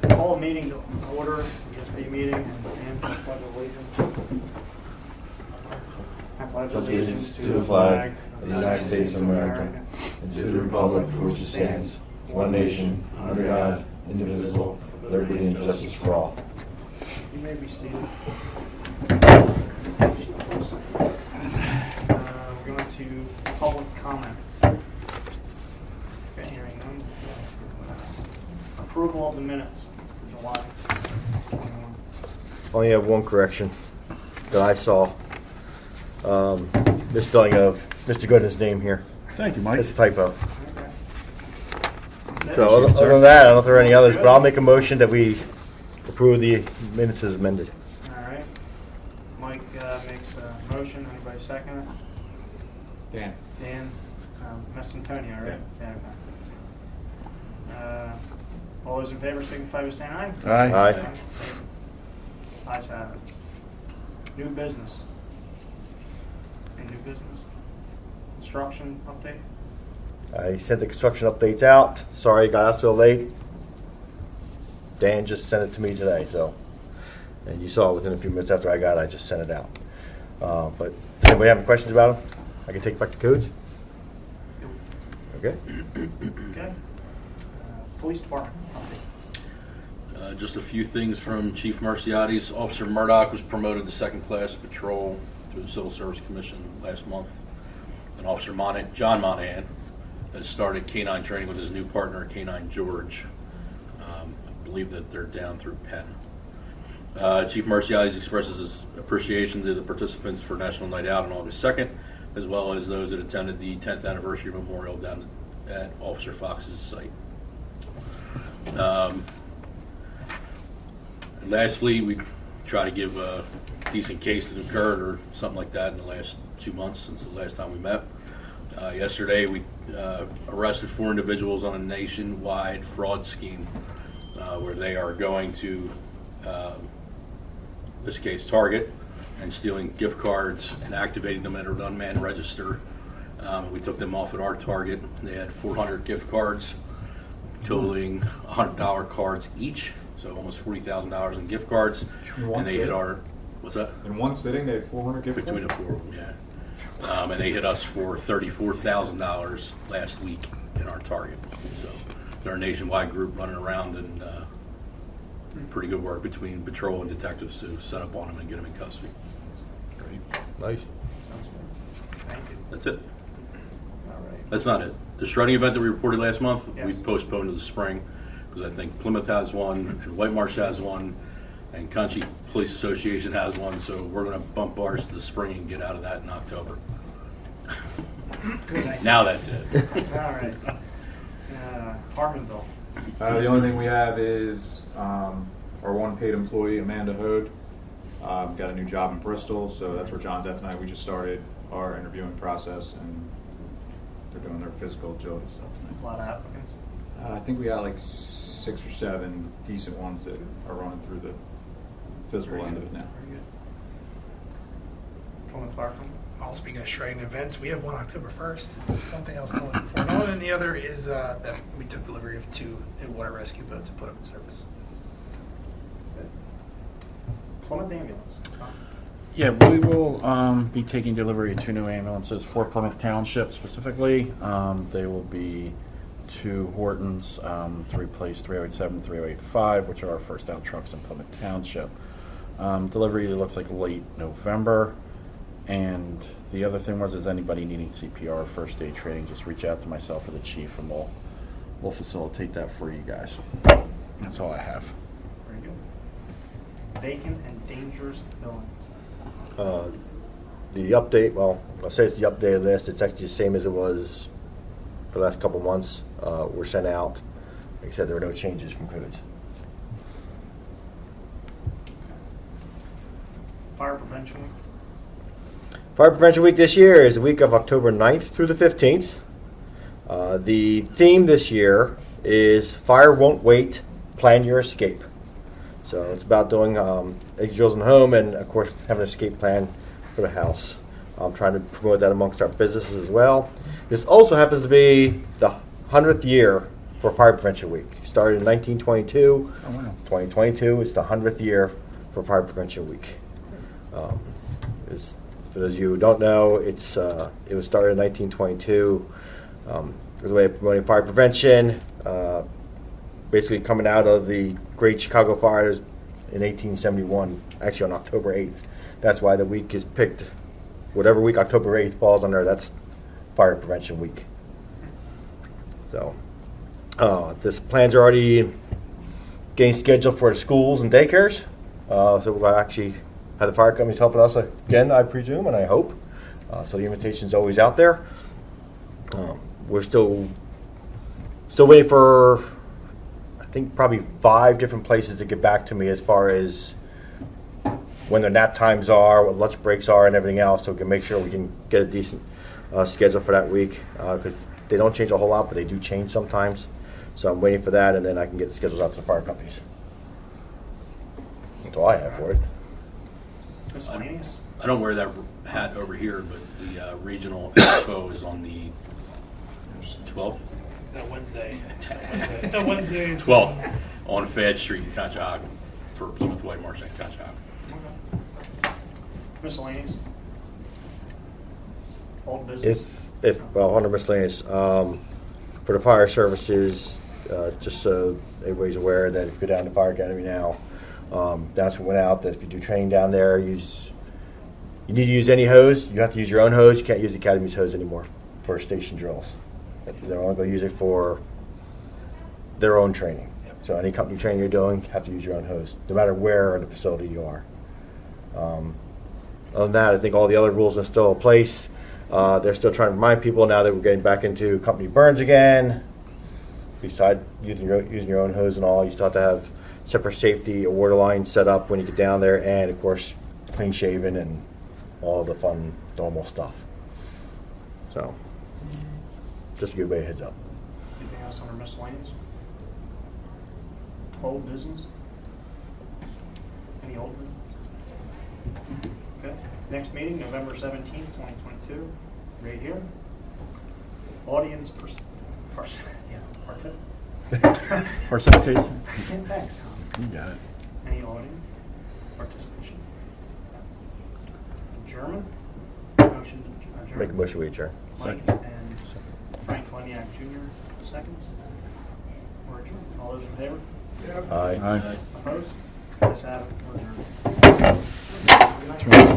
Call a meeting to order, ESB meeting, and stand for the Pledge of Allegiance. I pledge allegiance to the flag of the United States of America and to the republic for which it stands, one nation, under God, indivisible, with liberty and justice for all. You may be seated. We're going to public comment. Okay, hearing none. Approval of the minutes for July 21. Only have one correction that I saw. Misspelling of Mr. Gooden's name here. Thank you, Mike. It's a typo. Okay. That's it. So other than that, I don't know if there are any others, but I'll make a motion that we approve the minutes as amended. All right. Mike makes a motion. Anybody second it? Dan. Dan, Messantonio, right? Yeah. Okay. All those in favor signify by saying aye. Aye. Aye. Ayes have it. New business. Any new business? Construction update? I sent the construction updates out. Sorry it got out so late. Dan just sent it to me today, and you saw it within a few minutes after I got it. I just sent it out. But does anybody have any questions about it? I can take it back to codes. Okay. Okay. Police department update. Just a few things from Chief Marciotti's. Officer Murdoch was promoted to second-class patrol through the Civil Service Commission last month. And Officer John Monahan has started canine training with his new partner, Canine George. I believe that they're down through Penn. Chief Marciotti's expresses his appreciation to the participants for National Night Out on August 2nd, as well as those that attended the 10th anniversary memorial down at Officer Fox's site. Lastly, we try to give a decent case that occurred or something like that in the last 2 months since the last time we met. Yesterday, we arrested 4 individuals on a nationwide fraud scheme where they are going to, in this case, Target, and stealing gift cards and activating them at an unmanned register. We took them off at our Target. They had 400 gift cards, totaling $100 cards each, so almost $40,000 in gift cards. And they hit our, what's that? In one sitting, they had 400 gift cards? Between the 4 of them, yeah. And they hit us for $34,000 last week in our Target. So they're a nationwide group running around, and pretty good work between patrol and detectives to set up on them and get them in custody. Great. Nice. Sounds good. Thank you. That's it. All right. That's not it. The shredding event that we reported last month, Yes. we postponed to the spring because I think Plymouth has one and White Marsh has one and County Police Association has one, so we're going to bump ours to the spring and get out of that in October. Good. Now that's it. All right. Harmonville. The only thing we have is our one paid employee, Amanda Hode, got a new job in Bristol, so that's where John's at tonight. We just started our interviewing process, and they're doing their physical agility stuff tonight. A lot of applicants. I think we got like 6 or 7 decent ones that are running through the physical end of it now. Very good. Plymouth Fire Company. I'll speak of shredding events. We have one October 1st. Something else to look for. And the other is that we took delivery of 2 water rescue boats and put them in service. Good. Plymouth Ambulance. Yeah, we will be taking delivery of 2 new ambulances for Plymouth Township specifically. They will be 2 Hortons to replace 307, 305, which are our first out trucks in Plymouth Township. Delivery looks like late November. And the other thing is anybody needing CPR first aid training, just reach out to myself or the chief, and we'll facilitate that for you guys. That's all I have. Very good. Vacant and dangerous buildings. The update, well, I'll say it's the updated list. It's actually the same as it was for the last couple months. Were sent out. Like I said, there were no changes from codes. Fire Prevention Week. Fire Prevention Week this year is the week of October 9th through the 15th. The theme this year is Fire Won't Wait, Plan Your Escape. So it's about doing drills in the home and, of course, having an escape plan for the house. I'm trying to promote that amongst our businesses as well. This also happens to be the 100th year for Fire Prevention Week. Started in 1922. Oh, wow. 2022 is the 100th year for Fire Prevention Week. For those of you who don't know, it was started in 1922 as a way of promoting fire prevention, basically coming out of the Great Chicago Fires in 1871, actually on October 8th. That's why the week is picked. Whatever week October 8th falls under, that's Fire Prevention Week. So, this plans are already getting scheduled for the schools and daycares. So we'll actually have the fire companies helping us again, I presume, and I hope. So the invitation's always out there. We're still waiting for, I think, probably 5 different places to get back to me as far as when their nap times are, what lunch breaks are, and everything else, so we can make sure we can get a decent schedule for that week. Because they don't change a whole lot, but they do change sometimes. So I'm waiting for that, and then I can get the schedules out to the fire companies. That's all I have for it. Miscellaneous? I don't wear that hat over here, but the regional expo is on the 12th. Is that Wednesday? That Wednesday is 12th on Fad Street in Conshohocken for Plymouth White March in Conshohocken. Miscellaneous? Old business? Under miscellaneous, for the fire services, just so everybody's aware that if you go down to Fire Academy now, that's what went out, that if you do training down there, you need to use any hose. You have to use your own hose. You can't use the Academy's hose anymore for station drills. They're only going to use it for their own training. So any company training you're doing, you have to use your own hose, no matter where in the facility you are. Other than that, I think all the other rules are still in place. They're still trying to remind people now that we're getting back into company burns again. Besides using your own hose and all, you still have to have separate safety, a water line set up when you get down there, and of course, clean shaven and all the fun, normal stuff. So, just to give everybody a heads up. Anything else under miscellaneous? Old business? Any old business? Okay. Next meeting, November 17th, 2022, right here. Audience Precipitation. Thanks, Tom. You got it. Any audience participation? German? Motion to adjourn. Make a motion, we adjourn. Mike Second. and Frank Leniak Jr. seconds. We're adjourned. All those in favor? Aye. Aye. Opposed? Ayes have it. We're adjourned. Good night.